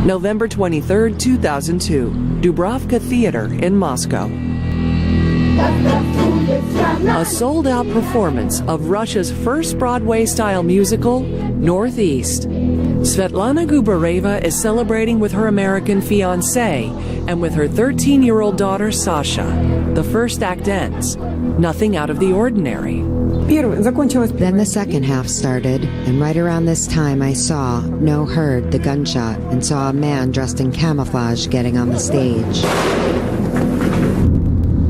November 23, 2002, Dubrovka Theater in Moscow. A sold-out performance of Russia's first Broadway-style musical, North-East. Svetlana Gubareva is celebrating with her American fiancé and with her 13-year-old daughter, Sasha. The first act ends. Nothing out of the ordinary. Then the second half started, and right around this time I heard the gunshot, and saw a man dressed in camouflage getting on the stage.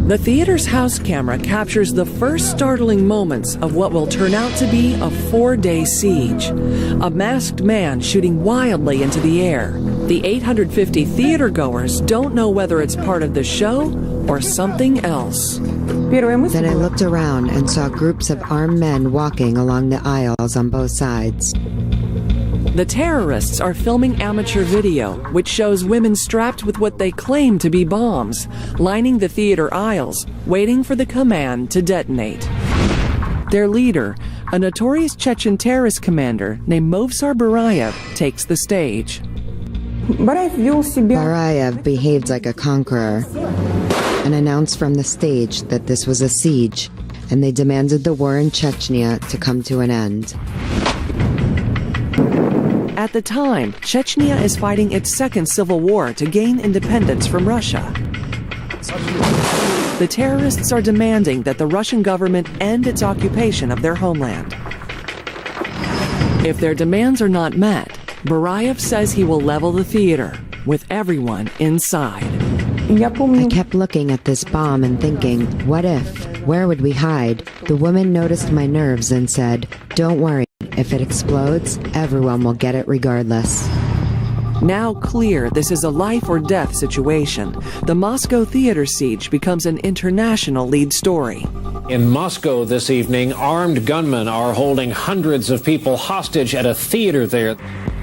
The theater's house camera captures the first startling moments of what will turn out to be a 4-day siege. A masked man shooting wildly into the air. The 850 theater-goers don't know whether it's part of the show or something else. Then I looked around and saw groups of armed men walking along the aisles on both sides. The terrorists are filming amateur video, which shows women strapped with what they claim to be bombs, lining the theater aisles, waiting for the command to detonate. Their leader, a notorious Chechen terrorist commander named Movsar Barayev, takes the stage. Barayev behaved like a conqueror and announced from the stage that this was a siege, and they demanded the war in Chechnya to come to an end. At the time, Chechnya is fighting its second civil war to gain independence from Russia. The terrorists are demanding that the Russian government end its occupation of their homeland. If their demands are not met, Barayev says he will level the theater, with everyone inside. I kept looking at this bomb and thinking, what if? Where would we hide? The woman noticed my nerves and said, don't worry, if it explodes, everyone will get it regardless. Now clear this is a life or death situation, the Moscow theater siege becomes an international lead story. In Moscow this evening, armed gunmen are holding hundreds of people hostage at a theater there.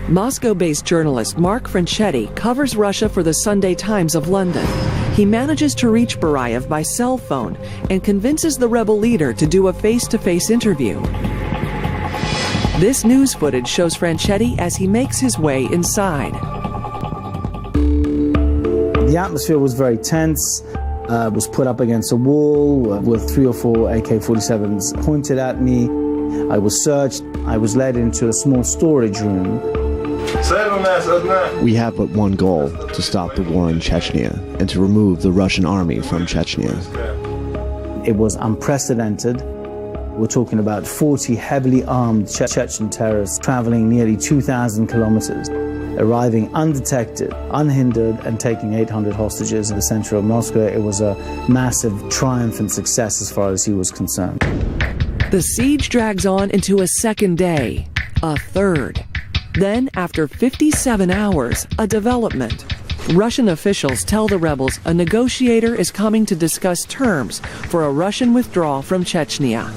Moscow-based journalist Mark Franchetti covers Russia for the Sunday Times of London. He manages to reach Barayev by cell phone and convinces the rebel leader to do a face-to-face interview. This news footage shows Franchetti as he makes his way inside. The atmosphere was very tense. Was put up against a wall with 3 or 4 AK-47s pointed at me. I was searched. I was led into a small storage room. We have but one goal, to stop the war in Chechnya and to remove the Russian army from Chechnya. It was unprecedented. We're talking about 40 heavily armed Chechen terrorists traveling nearly 2,000 kilometers, arriving undetected, unhindered, and taking 800 hostages in the center of Moscow. It was a massive triumphant success as far as he was concerned. The siege drags on into a second day, a third. Then, after 57 hours, a development. Russian officials tell the rebels a negotiator is coming to discuss terms for a Russian withdrawal from Chechnya.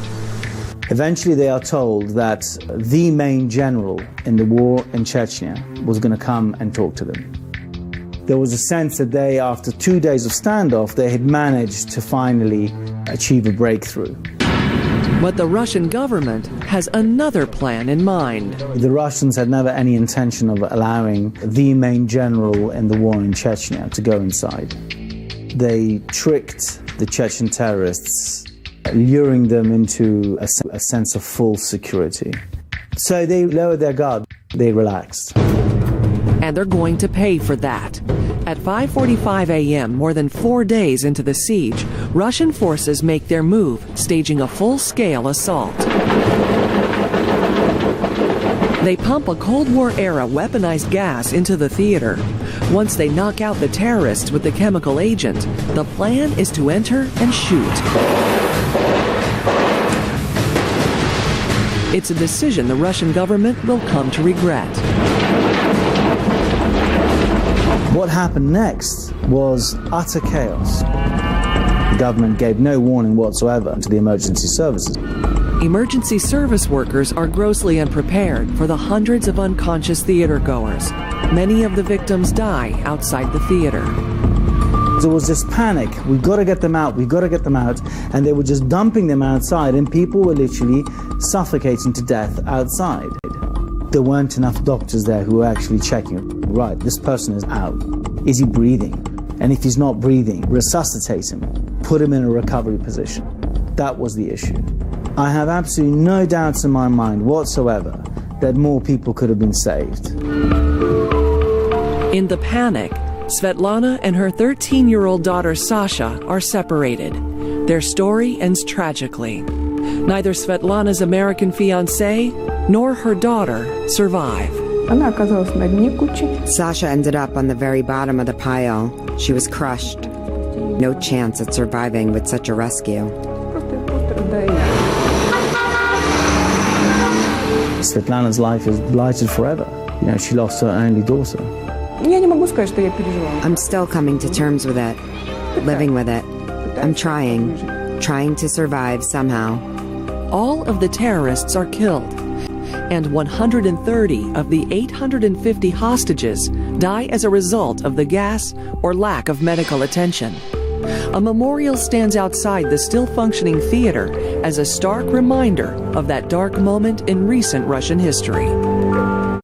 Eventually they are told that the main general in the war in Chechnya was going to come and talk to them. There was a sense that they, after 2 days of standoff, they had managed to finally achieve a breakthrough. But the Russian government has another plan in mind. The Russians had never any intention of allowing the main general in the war in Chechnya to go inside. They tricked the Chechen terrorists, luring them into a sense of full security. So they lowered their guard, they relaxed. And they're going to pay for that. At 5:45 a.m., more than 4 days into the siege, Russian forces make their move, staging a full-scale assault. They pump a Cold War-era weaponized gas into the theater. Once they knock out the terrorists with the chemical agent, the plan is to enter and shoot. It's a decision the Russian government will come to regret. What happened next was utter chaos. The government gave no warning whatsoever to the emergency services. Emergency service workers are grossly unprepared for the hundreds of unconscious theater goers. Many of the victims die outside the theater. There was this panic, we've got to get them out, we've got to get them out, and they were just dumping them outside, and people were literally suffocating to death outside. There weren't enough doctors there who were actually checking. Right, this person is out. Is he breathing? And if he's not breathing, resuscitate him. Put him in a recovery position. That was the issue. I have absolutely no doubts in my mind whatsoever that more people could have been saved. In the panic, Svetlana and her 13-year-old daughter Sasha are separated. Their story ends tragically. Neither Svetlana's American fiancé nor her daughter survive. Sasha ended up on the very bottom of the pile. She was crushed. No chance at surviving with such a rescue. Svetlana's life is blighted forever. You know, she lost her only daughter. I'm still coming to terms with it, living with it. I'm trying to survive somehow. All of the terrorists are killed, and 130 of the 850 hostages die as a result of the gas or lack of medical attention. A memorial stands outside the still-functioning theater as a stark reminder of that dark moment in recent Russian history.